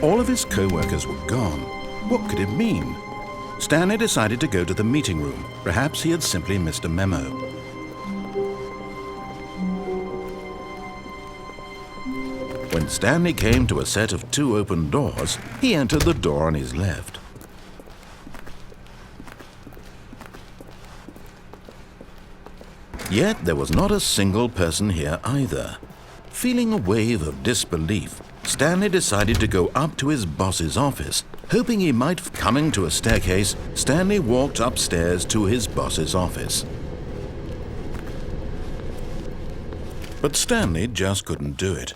All of his co-workers were gone. What could it mean? Stanley decided to go to the meeting room. Perhaps he had simply missed a memo. When Stanley came to a set of 2 open doors, he entered the door on his left. Yet there was not a single person here either. Feeling a wave of disbelief, Stanley decided to go up to his boss's office. Hoping he might coming to a staircase, Stanley walked upstairs to his boss's office. But Stanley just couldn't do it.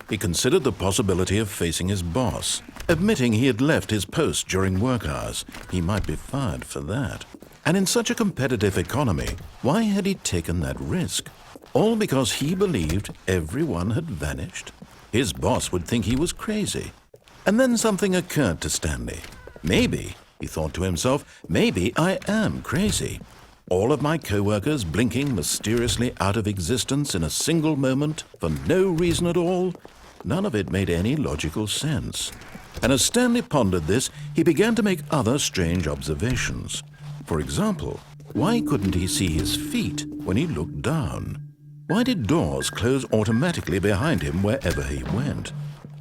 He considered the possibility of facing his boss. Admitting he had left his post during work hours, he might be fired for that. And in such a competitive economy, why had he taken that risk? All because he believed everyone had vanished? His boss would think he was crazy. And then something occurred to Stanley. Maybe, he thought to himself, maybe I am crazy. All of my co-workers blinking mysteriously out of existence in a single moment for no reason at all? None of it made any logical sense. And as Stanley pondered this, he began to make other strange observations. For example, why couldn't he see his feet when he looked down? Why did doors close automatically behind him wherever he went?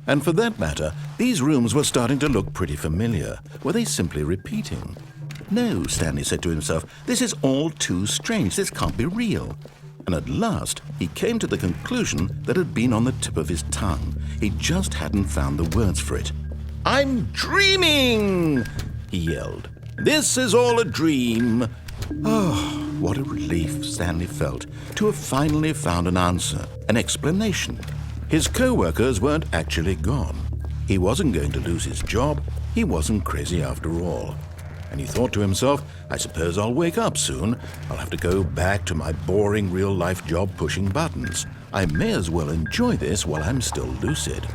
And for that matter, these rooms were starting to look pretty familiar. Were they simply repeating? No, Stanley said to himself, this is all too strange. This can't be real. And at last, he came to the conclusion that had been on the tip of his tongue. He just hadn't found the words for it. "I'm dreaming!" he yelled. "This is all a dream." Oh, what a relief Stanley felt to have finally found an answer, an explanation. His co-workers weren't actually gone. He wasn't going to lose his job. He wasn't crazy after all. And he thought to himself, I suppose I'll wake up soon. I'll have to go back to my boring real-life job pushing buttons. I may as well enjoy this while I'm still lucid.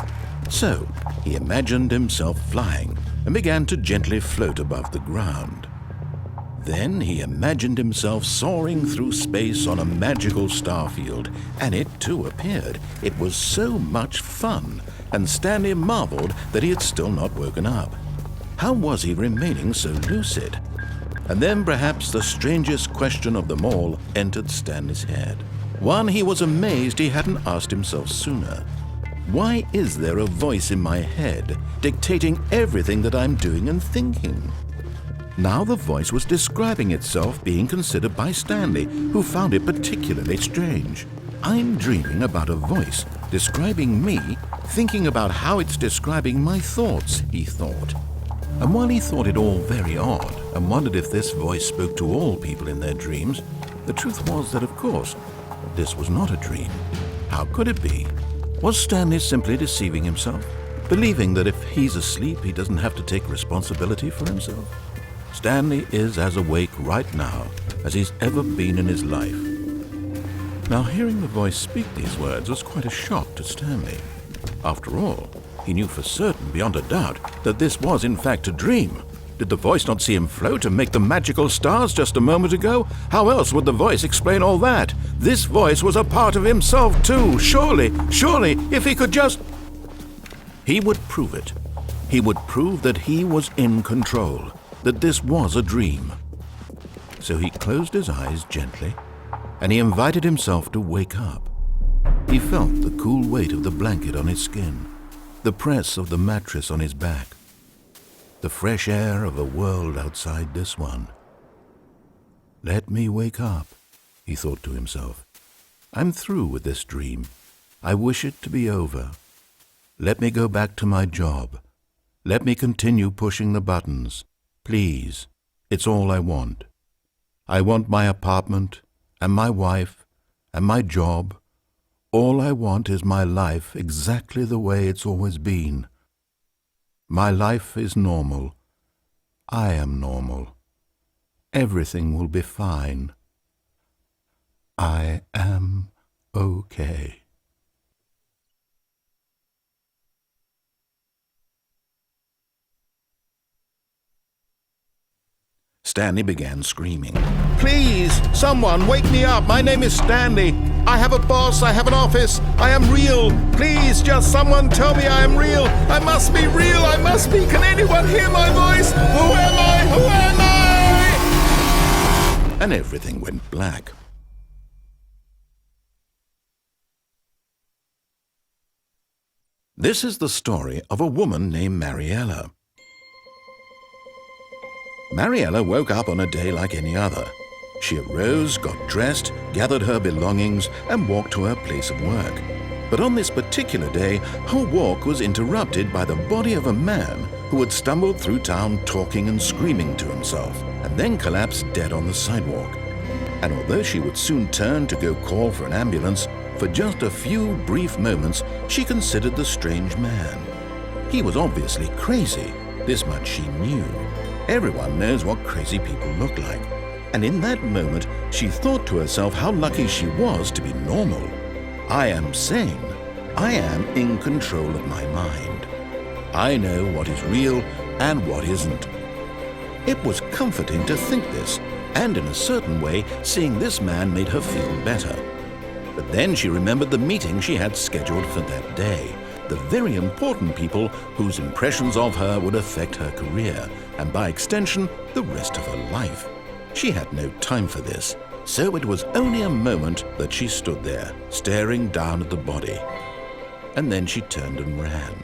So he imagined himself flying and began to gently float above the ground. Then he imagined himself soaring through space on a magical starfield, and it too appeared. It was so much fun, and Stanley marveled that he had still not woken up. How was he remaining so lucid? And then perhaps the strangest question of them all entered Stanley's head. One he was amazed he hadn't asked himself sooner. Why is there a voice in my head dictating everything that I'm doing and thinking? Now the voice was describing itself being considered by Stanley, who found it particularly strange. I'm dreaming about a voice describing me, thinking about how it's describing my thoughts, he thought. And while he thought it all very odd and wondered if this voice spoke to all people in their dreams, the truth was that, of course, this was not a dream. How could it be? Was Stanley simply deceiving himself, believing that if he's asleep, he doesn't have to take responsibility for himself? Stanley is as awake right now as he's ever been in his life. Now, hearing the voice speak these words was quite a shock to Stanley. After all, he knew for certain, beyond a doubt, that this was in fact a dream. Did the voice not see him float and make the magical stars just a moment ago? How else would the voice explain all that? This voice was a part of himself too. Surely, if he could just... He would prove it. He would prove that he was in control, that this was a dream. So he closed his eyes gently, and he invited himself to wake up. He felt the cool weight of the blanket on his skin, the press of the mattress on his back, the fresh air of a world outside this one. Let me wake up, he thought to himself. I'm through with this dream. I wish it to be over. Let me go back to my job. Let me continue pushing the buttons. Please, it's all I want. I want my apartment and my wife and my job. All I want is my life exactly the way it's always been. My life is normal. I am normal. Everything will be fine. I am okay. Stanley began screaming. "Please, someone, wake me up. My name is Stanley. I have a boss. I have an office. I am real. Please, just someone tell me I am real. I must be real. I must be. Can anyone hear my voice? Who am I? Who am I?" And everything went black. This is the story of a woman named Mariella. Mariella woke up on a day like any other. She arose, got dressed, gathered her belongings, and walked to her place of work. But on this particular day, her walk was interrupted by the body of a man who had stumbled through town talking and screaming to himself, and then collapsed dead on the sidewalk. And although she would soon turn to go call for an ambulance, for just a few brief moments she considered the strange man. He was obviously crazy, this much she knew. Everyone knows what crazy people look like. And in that moment, she thought to herself how lucky she was to be normal. I am sane. I am in control of my mind. I know what is real and what isn't. It was comforting to think this, and in a certain way, seeing this man made her feel better. But then she remembered the meeting she had scheduled for that day, the very important people whose impressions of her would affect her career, and by extension, the rest of her life. She had no time for this, so it was only a moment that she stood there, staring down at the body. And then she turned and ran.